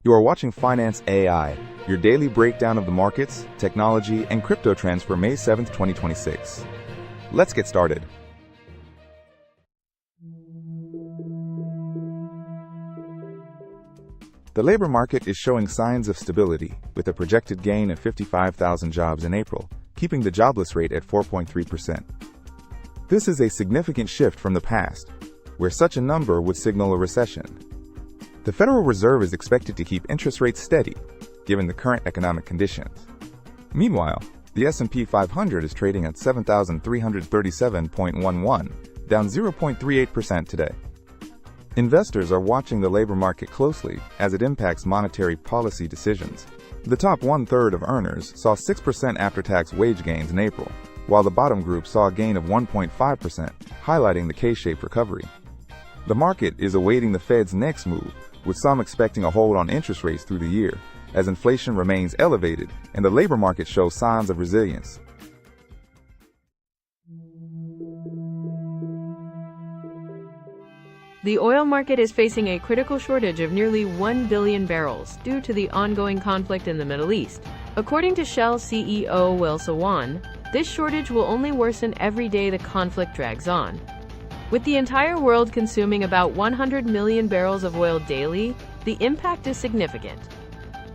You are watching Finance AI, your daily breakdown of the markets, technology, and crypto trends for May 7th, 2026. Let's get started. The labor market is showing signs of stability, with a projected gain of 55,000 jobs in April, keeping the jobless rate at 4.3%. This is a significant shift from the past, where such a number would signal a recession. The Federal Reserve is expected to keep interest rates steady, given the current economic conditions. Meanwhile, the S&P 500 is trading at 7,337.11, down 0.38% today. Investors are watching the labor market closely as it impacts monetary policy decisions. The top one-third of earners saw 6% after-tax wage gains in April, while the bottom group saw a gain of 1.5%, highlighting the K-shaped recovery. The market is awaiting the Fed's next move, with some expecting a hold on interest rates through the year, as inflation remains elevated and the labor market shows signs of resilience. The oil market is facing a critical shortage of nearly 1 billion barrels due to the ongoing conflict in the Middle East. According to Shell CEO Will Sawan, this shortage will only worsen every day the conflict drags on. With the entire world consuming about 100 million barrels of oil daily, the impact is significant.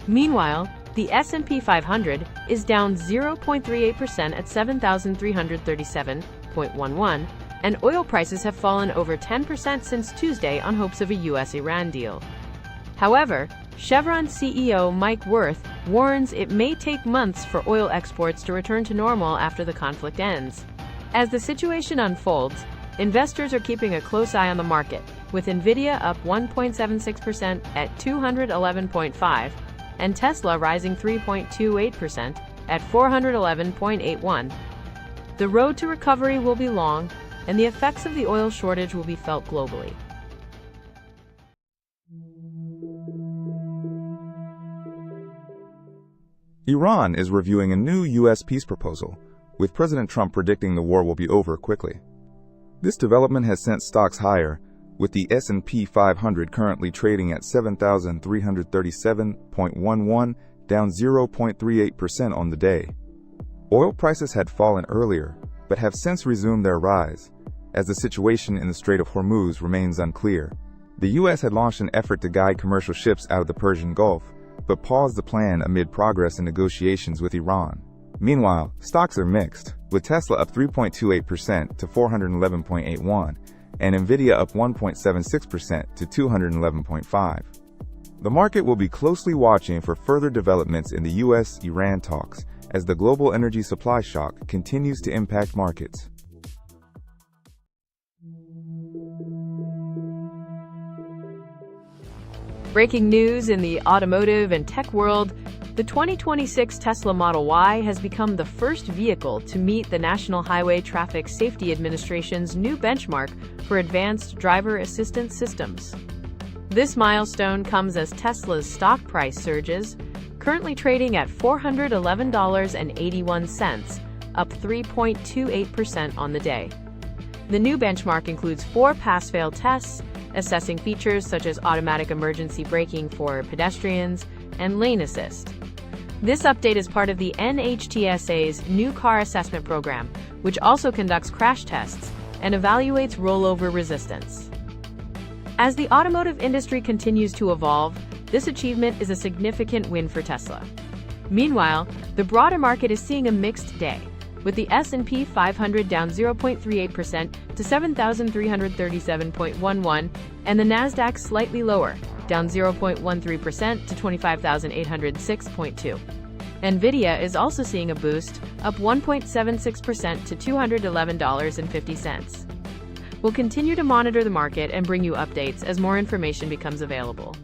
Meanwhile, the S&P 500 is down 0.38% at 7,337.11, and oil prices have fallen over 10% since Tuesday on hopes of a U.S.-Iran deal. However, Chevron CEO Mike Wirth warns it may take months for oil exports to return to normal after the conflict ends. As the situation unfolds, investors are keeping a close eye on the market, with Nvidia up 1.76% at 211.5, and Tesla rising 3.28% at 411.81. The road to recovery will be long, and the effects of the oil shortage will be felt globally. Iran is reviewing a new U.S. peace proposal, with President Trump predicting the war will be over quickly. This development has sent stocks higher, with the S&P 500 currently trading at 7,337.11, down 0.38% on the day. Oil prices had fallen earlier, but have since resumed their rise, as the situation in the Strait of Hormuz remains unclear. The U.S. had launched an effort to guide commercial ships out of the Persian Gulf, but paused the plan amid progress in negotiations with Iran. Meanwhile, stocks are mixed, with Tesla up 3.28% to 411.81, and Nvidia up 1.76% to 211.5. The market will be closely watching for further developments in the U.S.-Iran talks, as the global energy supply shock continues to impact markets. Breaking news in the automotive and tech world, the 2026 Tesla Model Y has become the first vehicle to meet the National Highway Traffic Safety Administration's new benchmark for advanced driver assistance systems. This milestone comes as Tesla's stock price surges, currently trading at $411.81, up 3.28% on the day. The new benchmark includes 4 pass-fail tests, assessing features such as automatic emergency braking for pedestrians and lane assist. This update is part of the NHTSA's new car assessment program, which also conducts crash tests and evaluates rollover resistance. As the automotive industry continues to evolve, this achievement is a significant win for Tesla. Meanwhile, the broader market is seeing a mixed day, with the S&P 500 down 0.38% to 7,337.11, and the Nasdaq slightly lower, down 0.13% to 25,806.2. Nvidia is also seeing a boost, up 1.76% to $211.50. We'll continue to monitor the market and bring you updates as more information becomes available.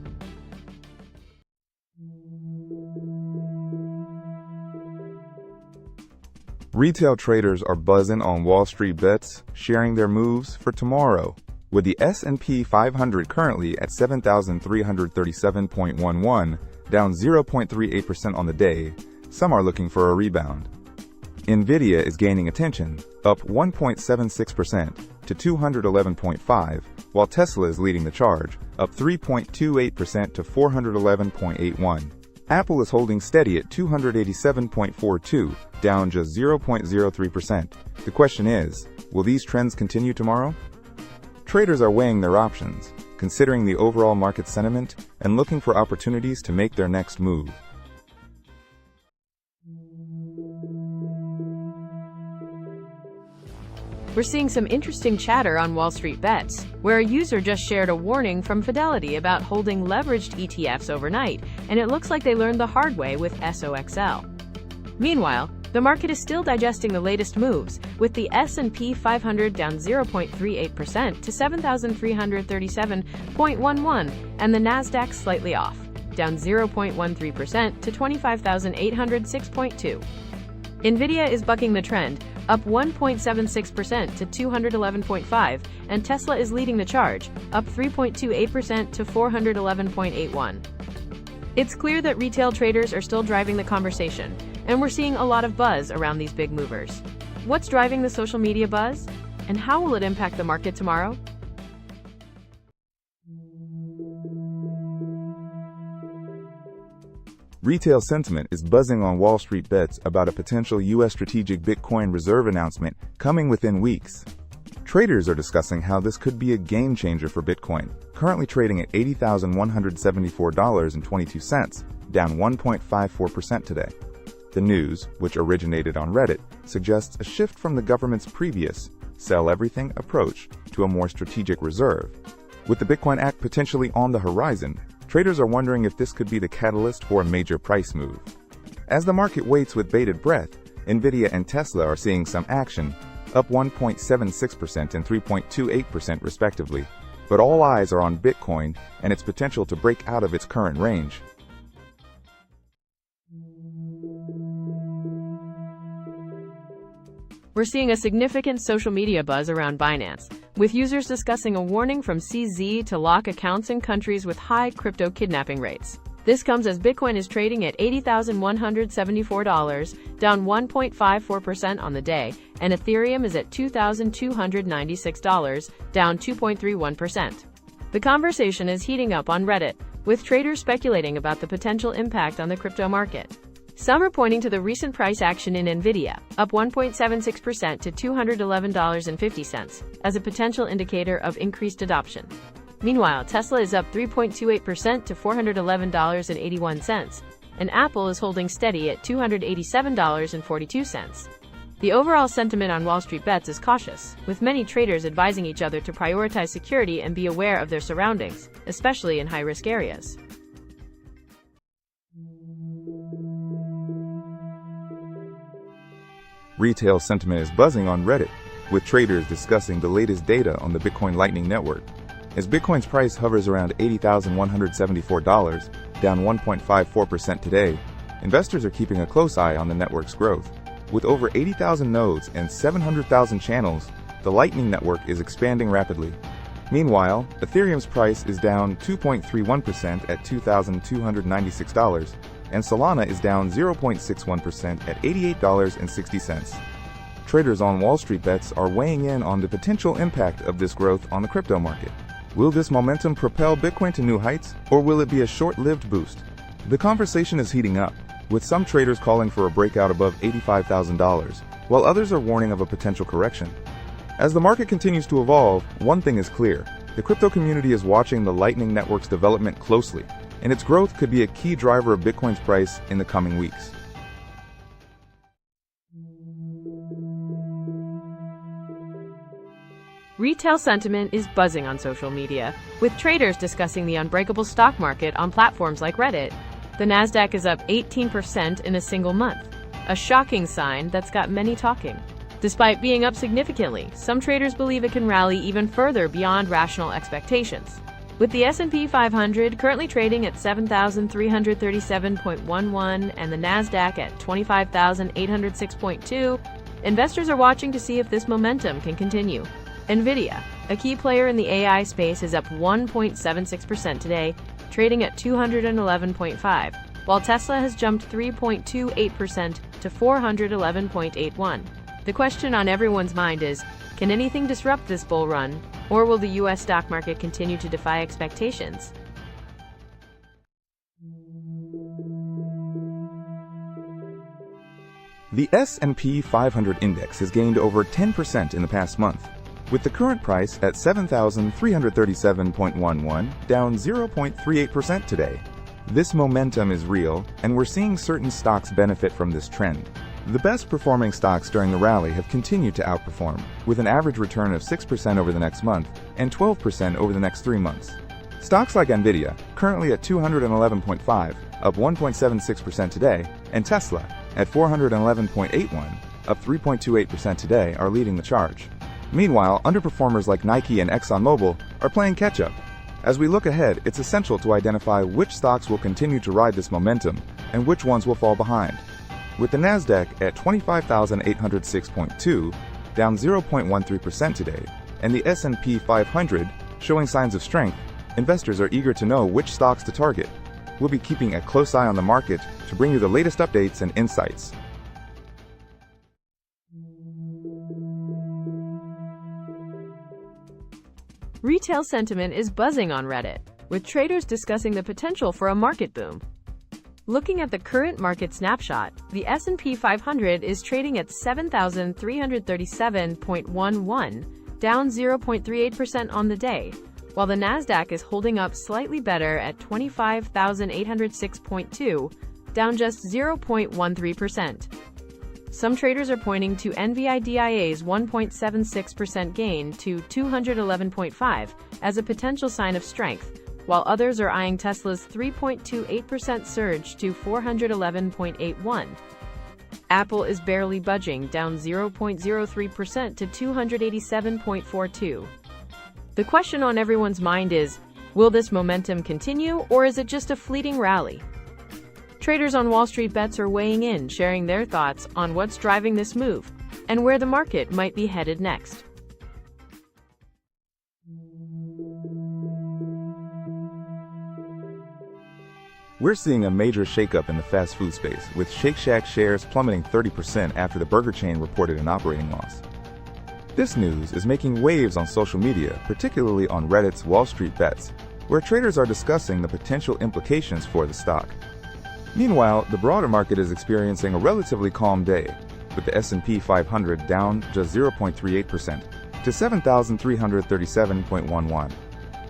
Retail traders are buzzing on Wall Street bets, sharing their moves for tomorrow. With the S&P 500 currently at 7,337.11, down 0.38% on the day, some are looking for a rebound. Nvidia is gaining attention, up 1.76% to 211.5, while Tesla is leading the charge, up 3.28% to 411.81. Apple is holding steady at 287.42, down just 0.03%. The question is, will these trends continue tomorrow? Traders are weighing their options, considering the overall market sentiment and looking for opportunities to make their next move. We're seeing some interesting chatter on Wall Street Bets, where a user just shared a warning from Fidelity about holding leveraged ETFs overnight, and it looks like they learned the hard way with SOXL. Meanwhile, the market is still digesting the latest moves, with the S&P 500 down 0.38% to 7,337.11, and the Nasdaq slightly off, down 0.13% to 25,806.2. Nvidia is bucking the trend, up 1.76% to 211.5, and Tesla is leading the charge, up 3.28% to 411.81. It's clear that retail traders are still driving the conversation, and we're seeing a lot of buzz around these big movers. What's driving the social media buzz? And how will it impact the market tomorrow? Retail sentiment is buzzing on Wall Street Bets about a potential U.S. strategic Bitcoin reserve announcement coming within weeks. Traders are discussing how this could be a game changer for Bitcoin, currently trading at $80,174.22, down 1.54% today. The news, which originated on Reddit, suggests a shift from the government's previous sell everything approach to a more strategic reserve. With the Bitcoin Act potentially on the horizon, traders are wondering if this could be the catalyst for a major price move. As the market waits with bated breath, Nvidia and Tesla are seeing some action, up 1.76% and 3.28% respectively. But all eyes are on Bitcoin and its potential to break out of its current range. We're seeing a significant social media buzz around Binance, with users discussing a warning from CZ to lock accounts in countries with high crypto kidnapping rates. This comes as Bitcoin is trading at $80,174, down 1.54% on the day, and Ethereum is at $2,296, down 2.31%. The conversation is heating up on Reddit, with traders speculating about the potential impact on the crypto market. Some are pointing to the recent price action in Nvidia, up 1.76% to $211.50, as a potential indicator of increased adoption. Meanwhile, Tesla is up 3.28% to $411.81, and Apple is holding steady at $287.42. The overall sentiment on Wall Street Bets is cautious, with many traders advising each other to prioritize security and be aware of their surroundings, especially in high-risk areas. Retail sentiment is buzzing on Reddit, with traders discussing the latest data on the Bitcoin Lightning Network. As Bitcoin's price hovers around $80,174, down 1.54% today, investors are keeping a close eye on the network's growth. With over 80,000 nodes and 700,000 channels, the Lightning Network is expanding rapidly. Meanwhile, Ethereum's price is down 2.31% at $2,296, and Solana is down 0.61% at $88.60. Traders on Wall Street Bets are weighing in on the potential impact of this growth on the crypto market. Will this momentum propel Bitcoin to new heights, or will it be a short-lived boost? The conversation is heating up, with some traders calling for a breakout above $85,000, while others are warning of a potential correction. As the market continues to evolve, one thing is clear: the crypto community is watching the Lightning Network's development closely, and its growth could be a key driver of Bitcoin's price in the coming weeks. Retail sentiment is buzzing on social media, with traders discussing the unbreakable stock market on platforms like Reddit. The Nasdaq is up 18% in a single month, a shocking sign that's got many talking. Despite being up significantly, some traders believe it can rally even further beyond rational expectations. With the S&P 500 currently trading at 7,337.11 and the Nasdaq at 25,806.2, investors are watching to see if this momentum can continue. Nvidia, a key player in the AI space, is up 1.76% today, trading at $211.5, while Tesla has jumped 3.28% to 411.81. The question on everyone's mind is, can anything disrupt this bull run, or will the U.S. stock market continue to defy expectations? The S&P 500 index has gained over 10% in the past month, with the current price at 7,337.11, down 0.38% today. This momentum is real, and we're seeing certain stocks benefit from this trend. The best performing stocks during the rally have continued to outperform, with an average return of 6% over the next month and 12% over the next 3 months. Stocks like Nvidia, currently at 211.5, up 1.76% today, and Tesla, at 411.81, up 3.28% today, are leading the charge. Meanwhile, underperformers like Nike and ExxonMobil are playing catch-up. As we look ahead, it's essential to identify which stocks will continue to ride this momentum and which ones will fall behind. With the Nasdaq at 25,806.2, down 0.13% today, and the S&P 500 showing signs of strength, investors are eager to know which stocks to target. We'll be keeping a close eye on the market to bring you the latest updates and insights. Retail sentiment is buzzing on Reddit, with traders discussing the potential for a market boom. Looking at the current market snapshot, the S&P 500 is trading at 7,337.11, down 0.38% on the day, while the Nasdaq is holding up slightly better at 25,806.2, down just 0.13%. Some traders are pointing to NVIDIA's 1.76% gain to 211.5 as a potential sign of strength, while others are eyeing Tesla's 3.28% surge to 411.81. Apple is barely budging, down 0.03% to 287.42. The question on everyone's mind is, will this momentum continue, or is it just a fleeting rally? Traders on Wall Street Bets are weighing in, sharing their thoughts on what's driving this move and where the market might be headed next. We're seeing a major shakeup in the fast food space, with Shake Shack shares plummeting 30% after the burger chain reported an operating loss. This news is making waves on social media, particularly on Reddit's Wall Street Bets, where traders are discussing the potential implications for the stock. Meanwhile, the broader market is experiencing a relatively calm day, with the S&P 500 down just 0.38% to 7,337.11.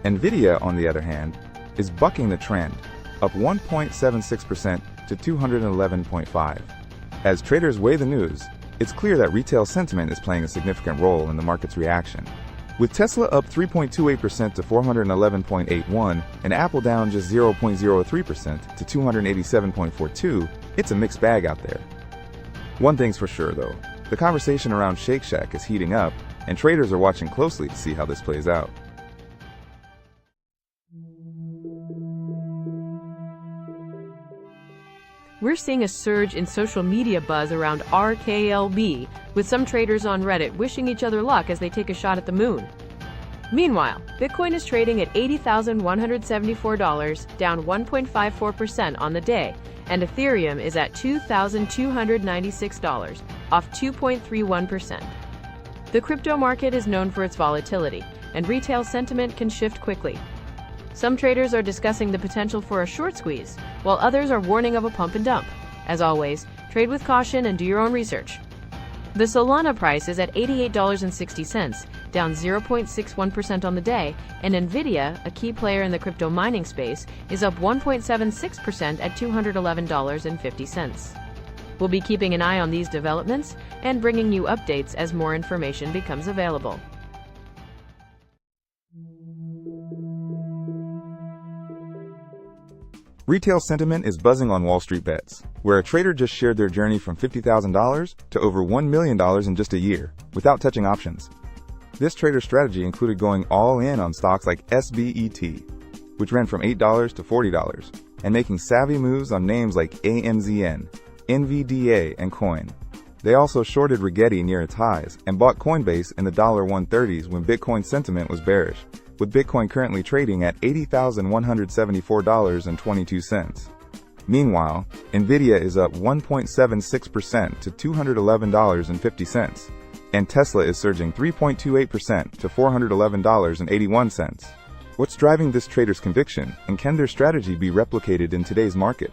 Nvidia, on the other hand, is bucking the trend, up 1.76% to 211.5. As traders weigh the news, it's clear that retail sentiment is playing a significant role in the market's reaction. With Tesla up 3.28% to 411.81 and Apple down just 0.03% to 287.42, it's a mixed bag out there. One thing's for sure though, the conversation around Shake Shack is heating up, and traders are watching closely to see how this plays out. We're seeing a surge in social media buzz around RKLB, with some traders on Reddit wishing each other luck as they take a shot at the moon. Meanwhile, Bitcoin is trading at $80,174, down 1.54% on the day, and Ethereum is at $2,296, off 2.31%. The crypto market is known for its volatility, and retail sentiment can shift quickly. Some traders are discussing the potential for a short squeeze, while others are warning of a pump and dump. As always, trade with caution and do your own research. The Solana price is at $88.60, down 0.61% on the day, and Nvidia, a key player in the crypto mining space, is up 1.76% at $211.50. We'll be keeping an eye on these developments and bringing you updates as more information becomes available. Retail sentiment is buzzing on Wall Street Bets, where a trader just shared their journey from $50,000 to over $1 million in just a year, without touching options. This trader strategy included going all in on stocks like SBET, which ran from $8 to $40, and making savvy moves on names like AMZN, NVDA, and Coin. They also shorted Rigetti near its highs and bought Coinbase in the $130s when Bitcoin sentiment was bearish, with Bitcoin currently trading at $80,174.22. Meanwhile, Nvidia is up 1.76% to $211.50, and Tesla is surging 3.28% to $411.81. What's driving this trader's conviction, and can their strategy be replicated in today's market?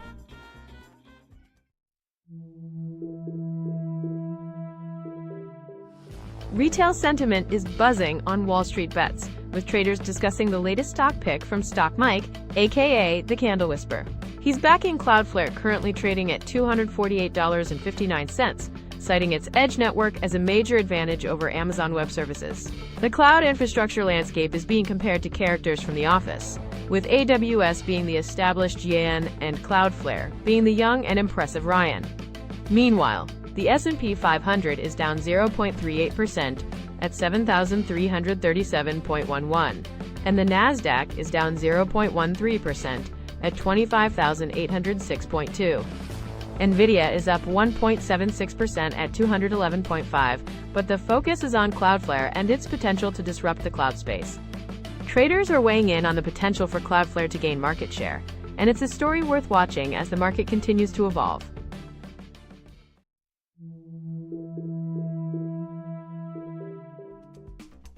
Retail sentiment is buzzing on Wall Street bets, with traders discussing the latest stock pick from Stock Mike, aka the Candle Whisperer. He's backing Cloudflare, currently trading at $248.59, citing its edge network as a major advantage over Amazon Web Services. The cloud infrastructure landscape is being compared to characters from The Office, with AWS being the established Yan and Cloudflare being the young and impressive Ryan. Meanwhile, the S&P 500 is down 0.38% at 7,337.11, and the Nasdaq is down 0.13% at 25,806.2. Nvidia is up 1.76% at 211.5, but the focus is on Cloudflare and its potential to disrupt the cloud space. Traders are weighing in on the potential for Cloudflare to gain market share, and it's a story worth watching as the market continues to evolve.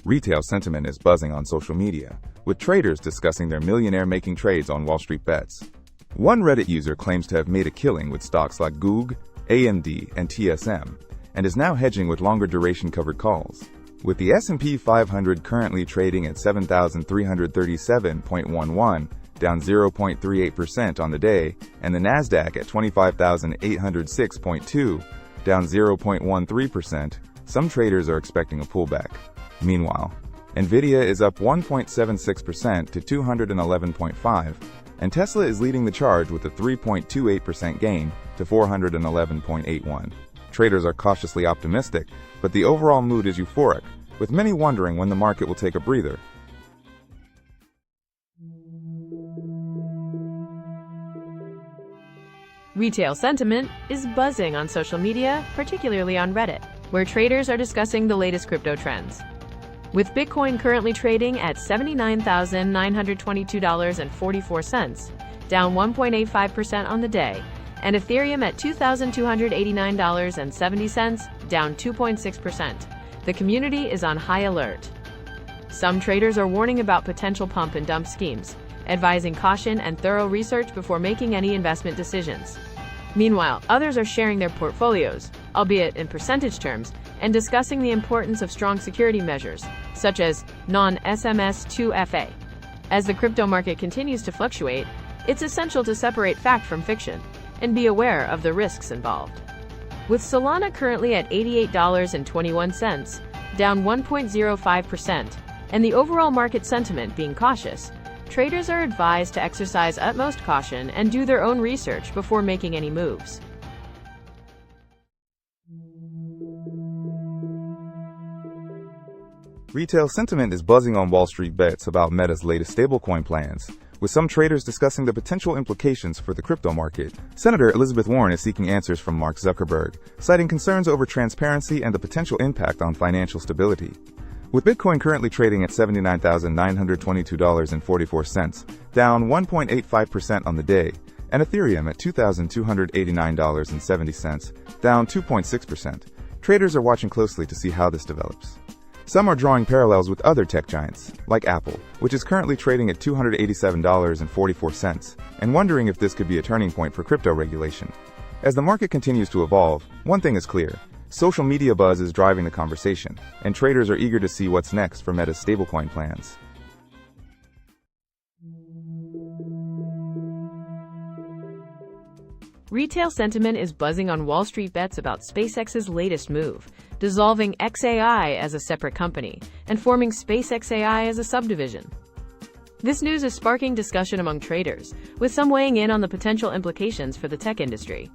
Retail sentiment is buzzing on social media, with traders discussing their millionaire-making trades on Wall Street bets. One Reddit user claims to have made a killing with stocks like Google, AMD, and TSM, and is now hedging with longer duration covered calls. With the S&P 500 currently trading at 7,337.11, down 0.38% on the day, and the Nasdaq at 25,806.2, down 0.13%, some traders are expecting a pullback. Meanwhile, Nvidia is up 1.76% to $211.5, and Tesla is leading the charge with a 3.28% gain to $411.81. Traders are cautiously optimistic, but the overall mood is euphoric, with many wondering when the market will take a breather. Retail sentiment is buzzing on social media, particularly on Reddit, where traders are discussing the latest crypto trends. With Bitcoin currently trading at $79,922.44, down 1.85% on the day, and Ethereum at $2,289.70, down 2.6%. The community is on high alert. Some traders are warning about potential pump and dump schemes, advising caution and thorough research before making any investment decisions. Meanwhile, others are sharing their portfolios, albeit in percentage terms, and discussing the importance of strong security measures, such as non-SMS2FA. As the crypto market continues to fluctuate, it's essential to separate fact from fiction and be aware of the risks involved. With Solana currently at $88.21, down 1.05%, and the overall market sentiment being cautious, traders are advised to exercise utmost caution and do their own research before making any moves. Retail sentiment is buzzing on Wall Street bets about Meta's latest stablecoin plans, with some traders discussing the potential implications for the crypto market. Senator Elizabeth Warren is seeking answers from Mark Zuckerberg, citing concerns over transparency and the potential impact on financial stability. With Bitcoin currently trading at $79,922.44, down 1.85% on the day, and Ethereum at $2,289.70, down 2.6%, traders are watching closely to see how this develops. Some are drawing parallels with other tech giants, like Apple, which is currently trading at $287.44, and wondering if this could be a turning point for crypto regulation. As the market continues to evolve, one thing is clear: social media buzz is driving the conversation, and traders are eager to see what's next for Meta's stablecoin plans. Retail sentiment is buzzing on Wall Street bets about SpaceX's latest move, dissolving xAI as a separate company and forming SpaceXAI as a subdivision. This news is sparking discussion among traders, with some weighing in on the potential implications for the tech industry.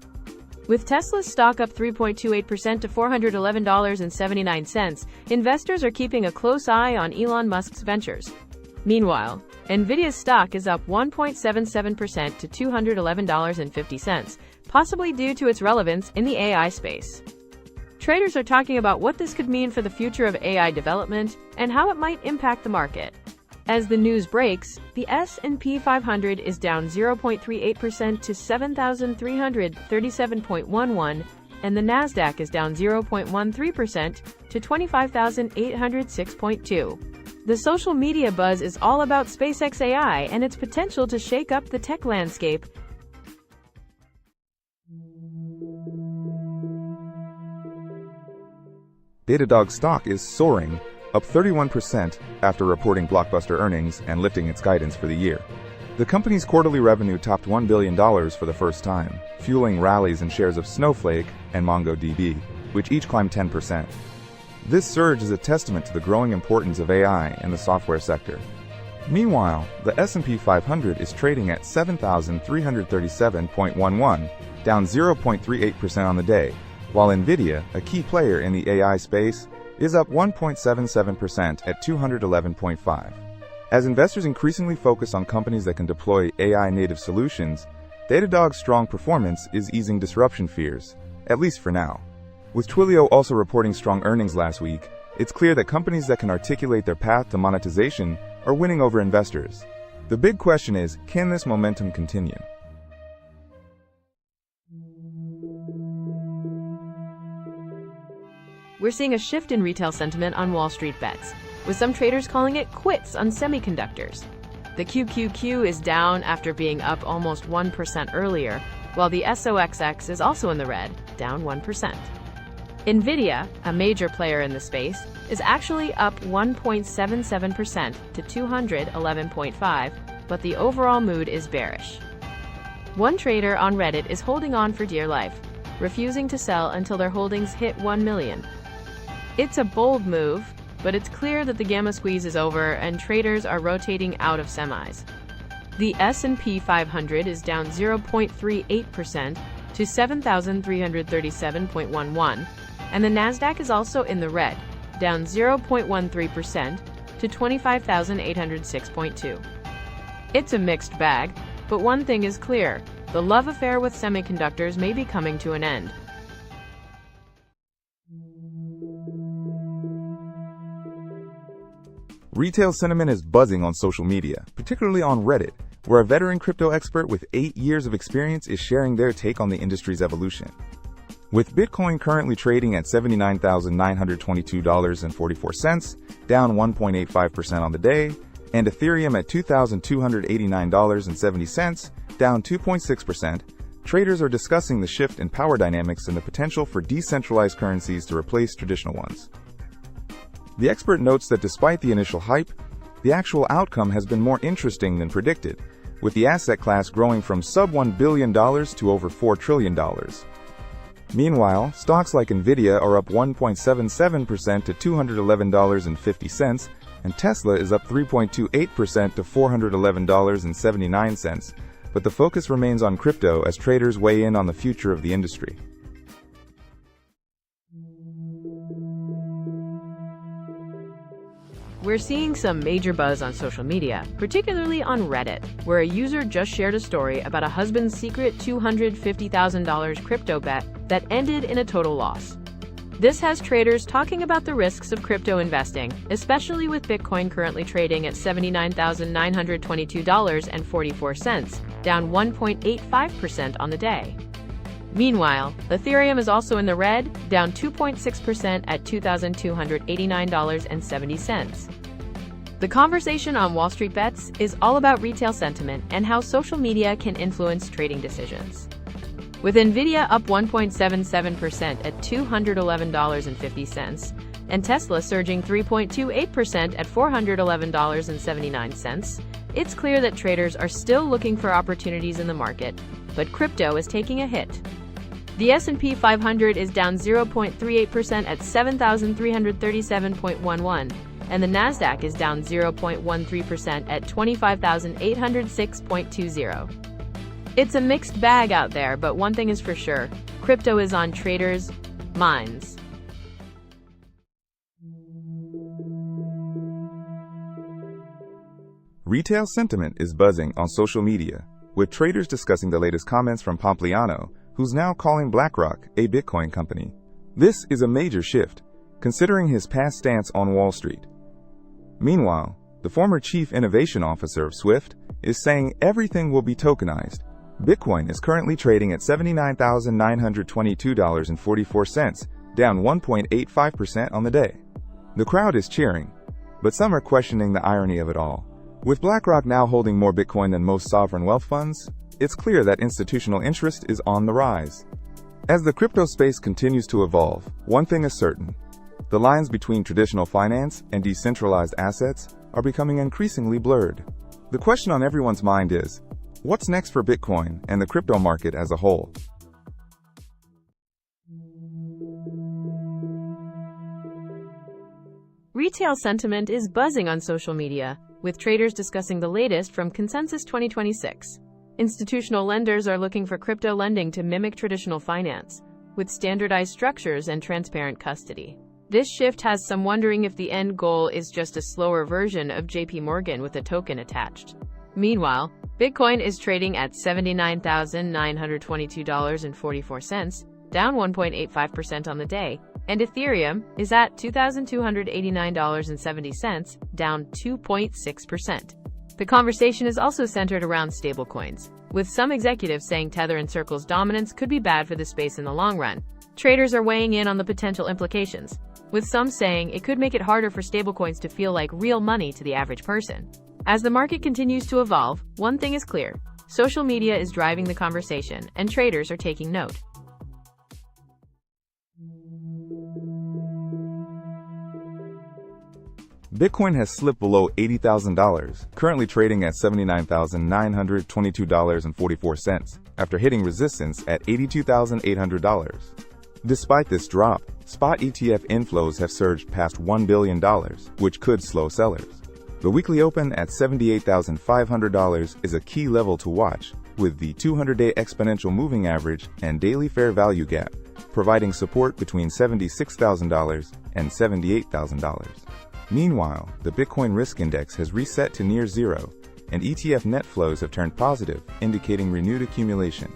With Tesla's stock up 3.28% to $411.79, investors are keeping a close eye on Elon Musk's ventures. Meanwhile, Nvidia's stock is up 1.77% to $211.50, possibly due to its relevance in the AI space. Traders are talking about what this could mean for the future of AI development and how it might impact the market. As the news breaks, the S&P 500 is down 0.38% to 7,337.11, and the Nasdaq is down 0.13% to 25,806.2. The social media buzz is all about SpaceX AI and its potential to shake up the tech landscape. Datadog stock is soaring, up 31% after reporting blockbuster earnings and lifting its guidance for the year. The company's quarterly revenue topped $1 billion for the first time, fueling rallies in shares of Snowflake and MongoDB, which each climbed 10%. This surge is a testament to the growing importance of AI in the software sector. Meanwhile, the S&P 500 is trading at 7,337.11, down 0.38% on the day, while Nvidia, a key player in the AI space, is up 1.77% at 211.5. As investors increasingly focus on companies that can deploy AI-native solutions, Datadog's strong performance is easing disruption fears, at least for now. With Twilio also reporting strong earnings last week, it's clear that companies that can articulate their path to monetization are winning over investors. The big question is, can this momentum continue? We're seeing a shift in retail sentiment on Wall Street bets, with some traders calling it quits on semiconductors. The QQQ is down after being up almost 1% earlier, while the SOXL is also in the red, down 1%. Nvidia, a major player in the space, is actually up 1.77% to 211.5, but the overall mood is bearish. One trader on Reddit is holding on for dear life, refusing to sell until their holdings hit 1 million. It's a bold move, but it's clear that the gamma squeeze is over and traders are rotating out of semis. The S&P 500 is down 0.38% to 7,337.11, and the Nasdaq is also in the red, down 0.13% to 25,806.2. It's a mixed bag, but one thing is clear: the love affair with semiconductors may be coming to an end. Retail sentiment is buzzing on social media, particularly on Reddit, where a veteran crypto expert with 8 years of experience is sharing their take on the industry's evolution. With Bitcoin currently trading at $79,922.44, down 1.85% on the day, and Ethereum at $2,289.70, down 2.6%, traders are discussing the shift in power dynamics and the potential for decentralized currencies to replace traditional ones. The expert notes that despite the initial hype, the actual outcome has been more interesting than predicted, with the asset class growing from sub-$1 billion to over $4 trillion. Meanwhile, stocks like Nvidia are up 1.77% to $211.50, and Tesla is up 3.28% to $411.79, but the focus remains on crypto as traders weigh in on the future of the industry. We're seeing some major buzz on social media, particularly on Reddit, where a user just shared a story about a husband's secret $250,000 crypto bet that ended in a total loss. This has traders talking about the risks of crypto investing, especially with Bitcoin currently trading at $79,922.44, down 1.85% on the day. Meanwhile, Ethereum is also in the red, down 2.6% at $2,289.70. The conversation on Wall Street Bets is all about retail sentiment and how social media can influence trading decisions. With Nvidia up 1.77% at $211.50, and Tesla surging 3.28% at $411.79, it's clear that traders are still looking for opportunities in the market, but crypto is taking a hit. The S&P 500 is down 0.38% at 7,337.11, and the Nasdaq is down 0.13% at 25,806.20. It's a mixed bag out there, but one thing is for sure: crypto is on traders' minds. Retail sentiment is buzzing on social media, with traders discussing the latest comments from Pompliano, who's now calling BlackRock a Bitcoin company. This is a major shift, considering his past stance on Wall Street. Meanwhile, The former chief innovation officer of Swift is saying everything will be tokenized. Bitcoin is currently trading at $79,922.44, down 1.85% on the day. The crowd is cheering, but some are questioning the irony of it all. With BlackRock now holding more Bitcoin than most sovereign wealth funds, it's clear that institutional interest is on the rise. As the crypto space continues to evolve, one thing is certain: the lines between traditional finance and decentralized assets are becoming increasingly blurred. The question on everyone's mind is, what's next for Bitcoin and the crypto market as a whole? Retail sentiment is buzzing on social media, with traders discussing the latest from Consensus 2026. Institutional lenders are looking for crypto lending to mimic traditional finance, with standardized structures and transparent custody. This shift has some wondering if the end goal is just a slower version of JP Morgan with a token attached. Meanwhile, Bitcoin is trading at $79,922.44, down 1.85% on the day, and Ethereum is at $2,289.70, down 2.6%. The conversation is also centered around stablecoins, with some executives saying Tether and Circle's dominance could be bad for the space in the long run. Traders are weighing in on the potential implications, with some saying it could make it harder for stablecoins to feel like real money to the average person. As the market continues to evolve, one thing is clear: social media is driving the conversation, and traders are taking note. Bitcoin has slipped below $80,000, currently trading at $79,922.44, after hitting resistance at $82,800. Despite this drop, spot ETF inflows have surged past $1 billion, which could slow sellers. The weekly open at $78,500 is a key level to watch, with the 200-day exponential moving average and daily fair value gap providing support between $76,000 and $78,000. Meanwhile, the Bitcoin Risk Index has reset to near zero, and ETF net flows have turned positive, indicating renewed accumulation.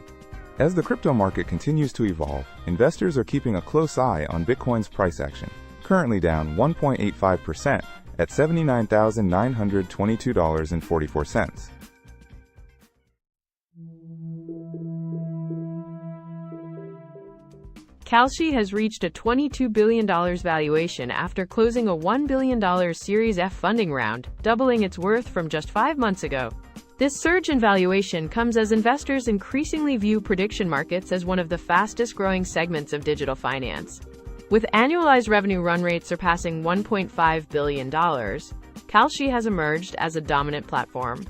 As the crypto market continues to evolve, investors are keeping a close eye on Bitcoin's price action, currently down 1.85% at $79,922.44. Kalshi has reached a $22 billion valuation after closing a $1 billion Series F funding round, doubling its worth from just 5 months ago. This surge in valuation comes as investors increasingly view prediction markets as one of the fastest-growing segments of digital finance. With annualized revenue run rates surpassing $1.5 billion, Kalshi has emerged as a dominant platform.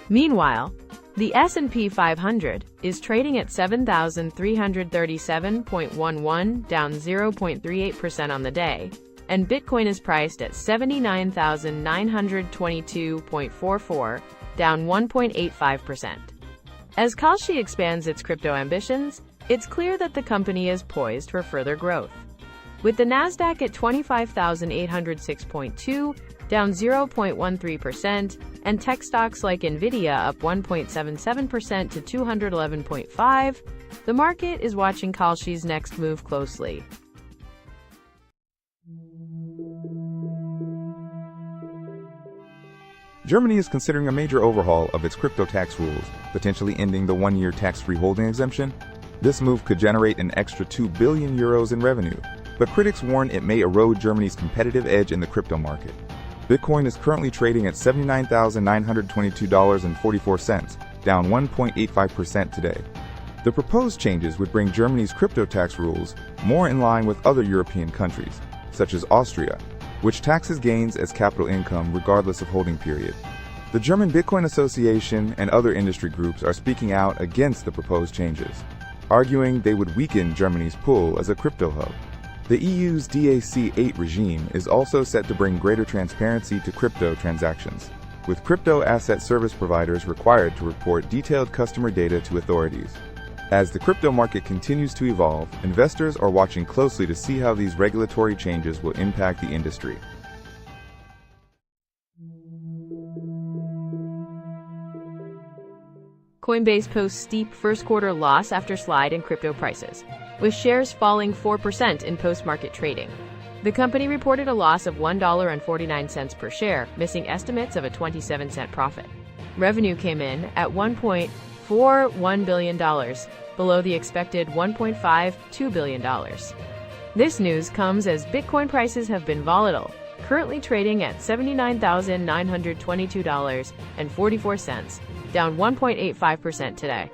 Meanwhile, the S&P 500 is trading at 7,337.11, down 0.38% on the day, and Bitcoin is priced at 79,922.44, down 1.85%. As Kalshi expands its crypto ambitions, it's clear that the company is poised for further growth. With the Nasdaq at 25,806.2, down 0.13%, and tech stocks like Nvidia up 1.77% to 211.5, the market is watching Kalshi's next move closely. Germany is considering a major overhaul of its crypto tax rules, potentially ending the one-year tax-free holding exemption. This move could generate an extra €2 billion in revenue, but critics warn it may erode Germany's competitive edge in the crypto market. Bitcoin is currently trading at $79,922.44, down 1.85% today. The proposed changes would bring Germany's crypto tax rules more in line with other European countries, such as Austria, which taxes gains as capital income regardless of holding period. The German Bitcoin Association and other industry groups are speaking out against the proposed changes, arguing they would weaken Germany's pull as a crypto hub. The EU's DAC-8 regime is also set to bring greater transparency to crypto transactions, with crypto asset service providers required to report detailed customer data to authorities. As the crypto market continues to evolve, investors are watching closely to see how these regulatory changes will impact the industry. Coinbase posts steep first-quarter loss after slide in crypto prices, with shares falling 4% in post-market trading. The company reported a loss of $1.49 per share, missing estimates of a 27-cent profit. Revenue came in at $1.41 billion, below the expected $1.52 billion. This news comes as Bitcoin prices have been volatile, currently trading at $79,922.44, down 1.85% today.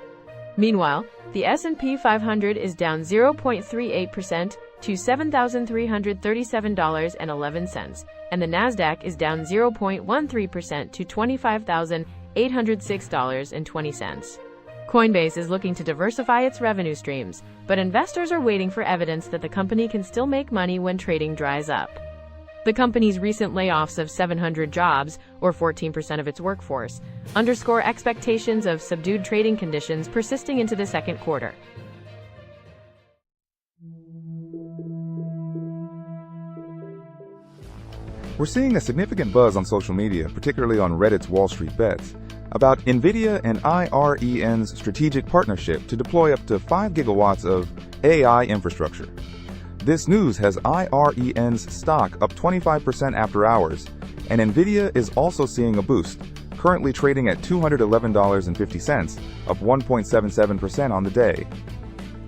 Meanwhile, the S&P 500 is down 0.38% to $7,337.11, and the Nasdaq is down 0.13% to $25,806.20. Coinbase is looking to diversify its revenue streams, but investors are waiting for evidence that the company can still make money when trading dries up. The company's recent layoffs of 700 jobs, or 14% of its workforce, underscore expectations of subdued trading conditions persisting into the second quarter. We're seeing a significant buzz on social media, particularly on Reddit's Wall Street Bets, about NVIDIA and IREN's strategic partnership to deploy up to 5 gigawatts of AI infrastructure. This news has IREN's stock up 25% after hours, and NVIDIA is also seeing a boost, currently trading at $211.50, up 1.77% on the day.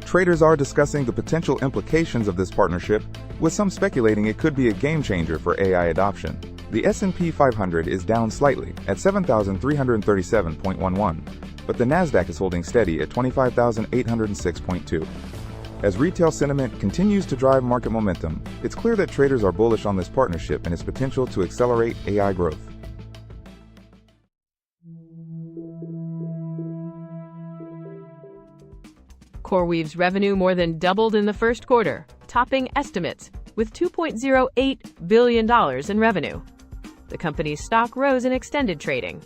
Traders are discussing the potential implications of this partnership, with some speculating it could be a game changer for AI adoption. The S&P 500 is down slightly at 7,337.11, but the Nasdaq is holding steady at 25,806.2. As retail sentiment continues to drive market momentum, it's clear that traders are bullish on this partnership and its potential to accelerate AI growth. CoreWeave's revenue more than doubled in the first quarter, topping estimates with $2.08 billion in revenue. The company's stock rose in extended trading.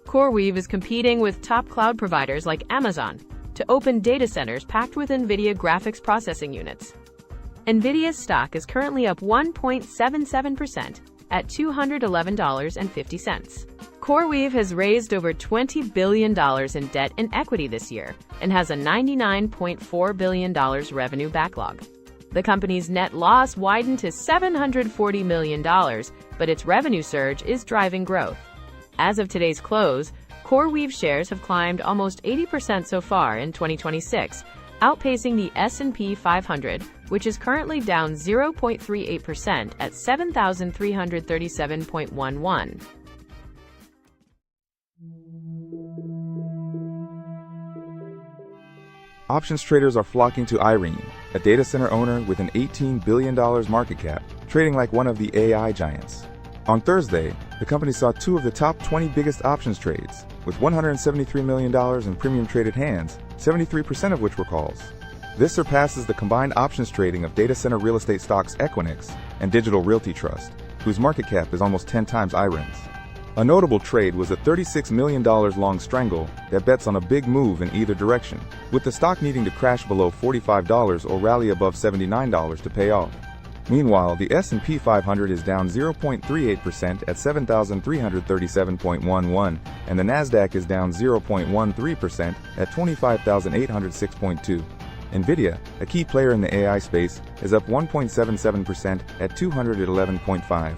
CoreWeave is competing with top cloud providers like Amazon to open data centers packed with NVIDIA graphics processing units. NVIDIA's stock is currently up 1.77% at $211.50. CoreWeave has raised over $20 billion in debt and equity this year and has a $99.4 billion revenue backlog. The company's net loss widened to $740 million, but its revenue surge is driving growth. As of today's close, CoreWeave shares have climbed almost 80% so far in 2026, outpacing the S&P 500, which is currently down 0.38% at 7,337.11. Options traders are flocking to IREN, a data center owner with an $18 billion market cap, trading like one of the AI giants. On Thursday, the company saw 2 of the top 20 biggest options trades, with $173 million in premium traded hands, 73% of which were calls. This surpasses the combined options trading of data center real estate stocks Equinix and Digital Realty Trust, whose market cap is almost 10 times IREN's. A notable trade was a $36 million long strangle that bets on a big move in either direction, with the stock needing to crash below $45 or rally above $79 to pay off. Meanwhile, the S&P 500 is down 0.38% at 7,337.11, and the Nasdaq is down 0.13% at 25,806.2. NVIDIA, a key player in the AI space, is up 1.77% at 211.5.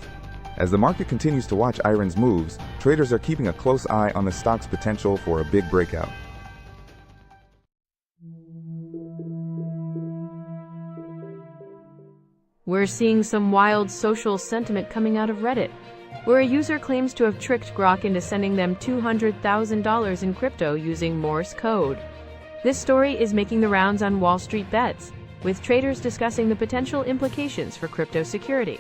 As the market continues to watch IREN's moves, traders are keeping a close eye on the stock's potential for a big breakout. We're seeing some wild social sentiment coming out of Reddit, where a user claims to have tricked Grok into sending them $200,000 in crypto using Morse code. This story is making the rounds on Wall Street Bets, with traders discussing the potential implications for crypto security.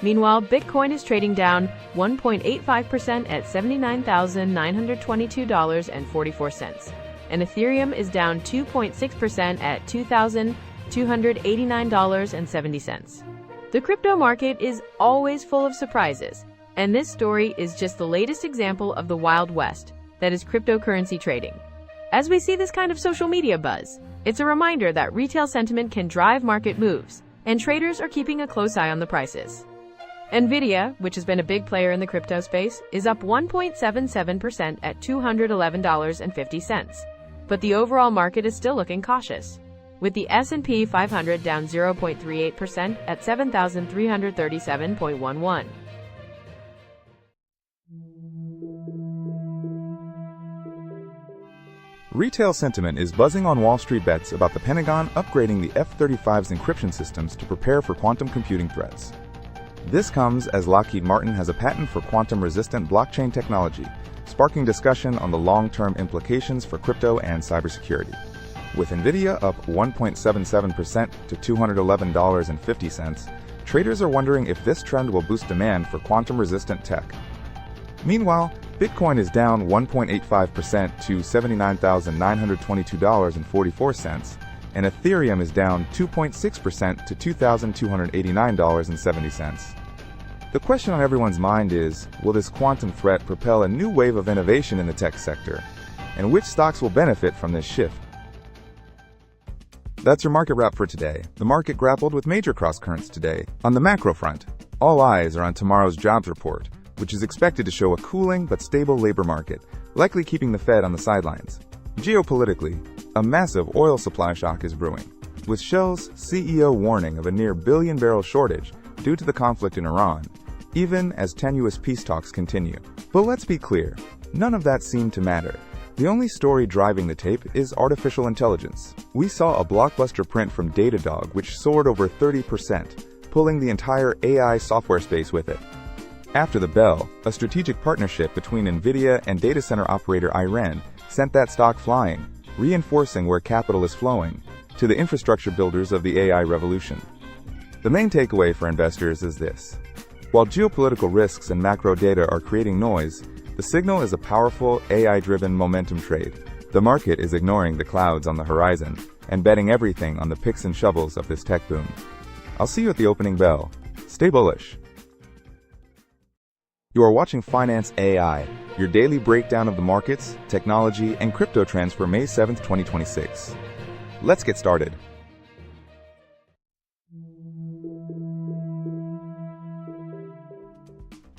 Meanwhile, Bitcoin is trading down 1.85% at $79,922.44, and Ethereum is down 2.6% at $2,289.70. The crypto market is always full of surprises, and this story is just the latest example of the Wild West that is cryptocurrency trading. As we see this kind of social media buzz, it's a reminder that retail sentiment can drive market moves, and traders are keeping a close eye on the prices. NVIDIA, which has been a big player in the crypto space, is up 1.77% at $211.50, but the overall market is still looking cautious. with the S&P 500 down 0.38% at 7,337.11. Retail sentiment is buzzing on Wall Street bets about the Pentagon upgrading the F-35's encryption systems to prepare for quantum computing threats. This comes as Lockheed Martin has a patent for quantum-resistant blockchain technology, sparking discussion on the long-term implications for crypto and cybersecurity. With Nvidia up 1.77% to $211.50, traders are wondering if this trend will boost demand for quantum-resistant tech. Meanwhile, Bitcoin is down 1.85% to $79,922.44, and Ethereum is down 2.6% to $2,289.70. The question on everyone's mind is, will this quantum threat propel a new wave of innovation in the tech sector? And which stocks will benefit from this shift? That's your market wrap for today. The market grappled with major crosscurrents today. On the macro front, all eyes are on tomorrow's jobs report, which is expected to show a cooling but stable labor market, likely keeping the Fed on the sidelines. Geopolitically, a massive oil supply shock is brewing, with Shell's CEO warning of a near billion-barrel shortage due to the conflict in Iran, even as tenuous peace talks continue. But let's be clear, none of that seemed to matter. The only story driving the tape is artificial intelligence. We saw a blockbuster print from Datadog which soared over 30%, pulling the entire AI software space with it. After the bell, a strategic partnership between Nvidia and data center operator Iran sent that stock flying, reinforcing where capital is flowing to the infrastructure builders of the AI revolution. The main takeaway for investors is this. While geopolitical risks and macro data are creating noise, the signal is a powerful AI-driven momentum trade. The market is ignoring the clouds on the horizon and betting everything on the picks and shovels of this tech boom. I'll see you at the opening bell. Stay bullish. You are watching Finance AI, your daily breakdown of the markets, technology, and crypto trends for May 7, 2026. Let's get started.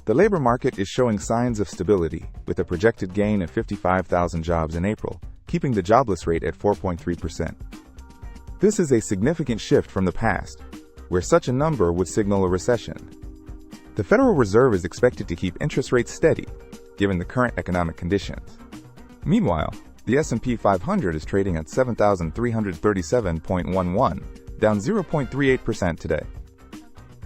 The labor market is showing signs of stability, with a projected gain of 55,000 jobs in April, keeping the jobless rate at 4.3%. This is a significant shift from the past, where such a number would signal a recession. The Federal Reserve is expected to keep interest rates steady, given the current economic conditions. Meanwhile, the S&P 500 is trading at 7,337.11, down 0.38% today.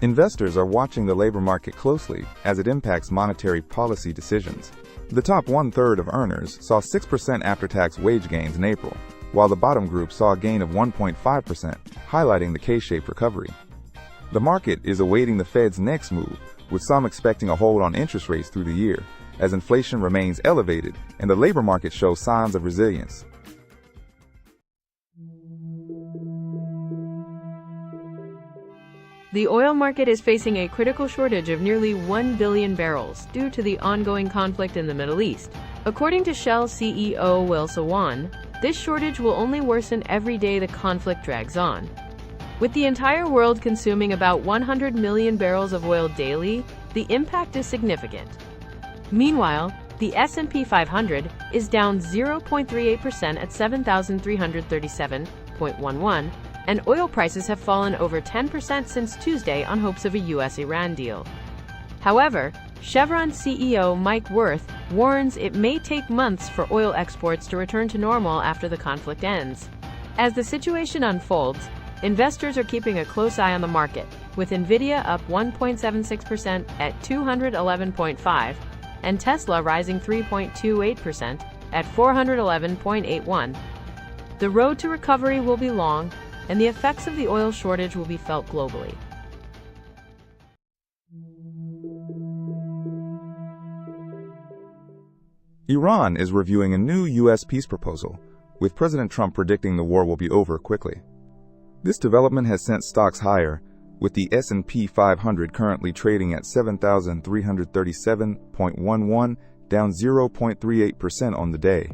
Investors are watching the labor market closely as it impacts monetary policy decisions. The top one-third of earners saw 6% after-tax wage gains in April, while the bottom group saw a gain of 1.5%, highlighting the K-shaped recovery. The market is awaiting the Fed's next move, with some expecting a hold on interest rates through the year, as inflation remains elevated and the labor market shows signs of resilience. The oil market is facing a critical shortage of nearly 1 billion barrels due to the ongoing conflict in the Middle East. According to Shell CEO Will Sawan, this shortage will only worsen every day the conflict drags on. With the entire world consuming about 100 million barrels of oil daily, the impact is significant. Meanwhile, the S&P 500 is down 0.38% at 7,337.11, and oil prices have fallen over 10% since Tuesday on hopes of a US-Iran deal. However, Chevron CEO Mike Wirth warns it may take months for oil exports to return to normal after the conflict ends. As the situation unfolds, investors are keeping a close eye on the market, with Nvidia up 1.76% at $211.5, and Tesla rising 3.28% at $411.81. The road to recovery will be long, and the effects of the oil shortage will be felt globally. Iran is reviewing a new U.S. peace proposal, with President Trump predicting the war will be over quickly. This development has sent stocks higher, with the S&P 500 currently trading at 7,337.11, down 0.38% on the day.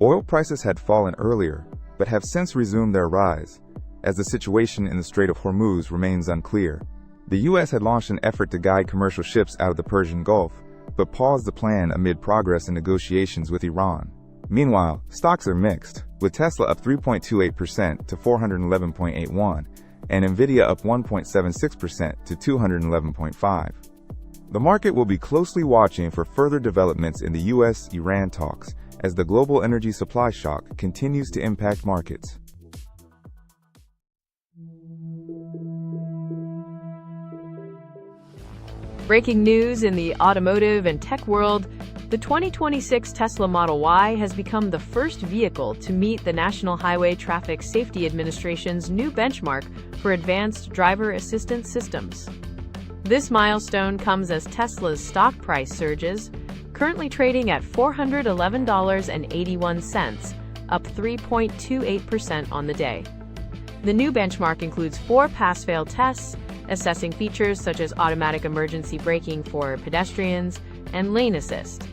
Oil prices had fallen earlier, but have since resumed their rise, as the situation in the Strait of Hormuz remains unclear. The U.S. had launched an effort to guide commercial ships out of the Persian Gulf, but paused the plan amid progress in negotiations with Iran. Meanwhile, stocks are mixed, with Tesla up 3.28% to 411.81, and Nvidia up 1.76% to 211.5. The market will be closely watching for further developments in the US-Iran talks as the global energy supply shock continues to impact markets. Breaking news in the automotive and tech world, the 2026 Tesla Model Y has become the first vehicle to meet the National Highway Traffic Safety Administration's new benchmark for advanced driver assistance systems. This milestone comes as Tesla's stock price surges, currently trading at $411.81, up 3.28% on the day. The new benchmark includes 4 pass-fail tests, assessing features such as automatic emergency braking for pedestrians and lane assist.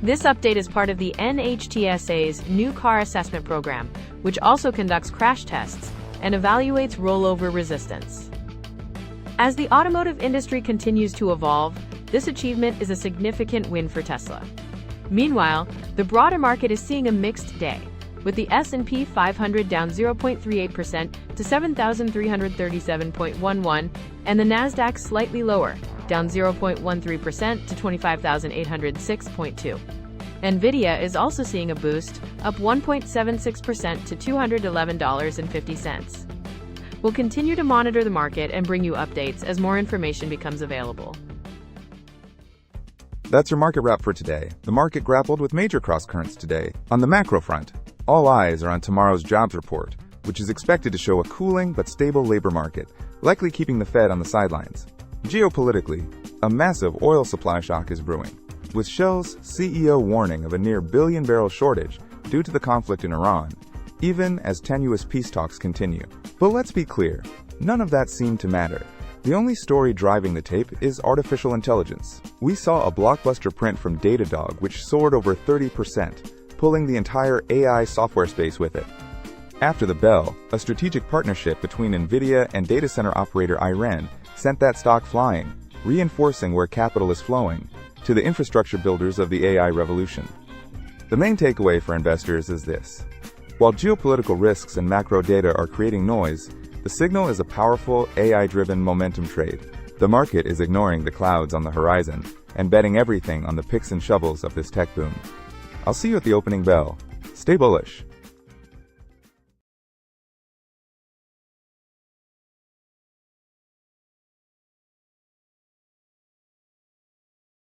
This update is part of the NHTSA's new car assessment program, which also conducts crash tests and evaluates rollover resistance. As the automotive industry continues to evolve, this achievement is a significant win for Tesla. Meanwhile, the broader market is seeing a mixed day, with the S&P 500 down 0.38% to 7,337.11, and the Nasdaq slightly lower, down 0.13% to 25,806.2. Nvidia is also seeing a boost, up 1.76% to $211.50. We'll continue to monitor the market and bring you updates as more information becomes available. That's your market wrap for today. The market grappled with major crosscurrents today. On the macro front, all eyes are on tomorrow's jobs report, which is expected to show a cooling but stable labor market, likely keeping the Fed on the sidelines. Geopolitically, a massive oil supply shock is brewing, with Shell's CEO warning of a near billion-barrel shortage due to the conflict in Iran, even as tenuous peace talks continue. But let's be clear, none of that seemed to matter. The only story driving the tape is artificial intelligence. We saw a blockbuster print from Datadog which soared over 30%, pulling the entire AI software space with it. After the bell, a strategic partnership between Nvidia and data center operator Iran sent that stock flying, reinforcing where capital is flowing to the infrastructure builders of the AI revolution. The main takeaway for investors is this. While geopolitical risks and macro data are creating noise, the signal is a powerful AI-driven momentum trade. The market is ignoring the clouds on the horizon and betting everything on the picks and shovels of this tech boom. I'll see you at the opening bell. Stay bullish.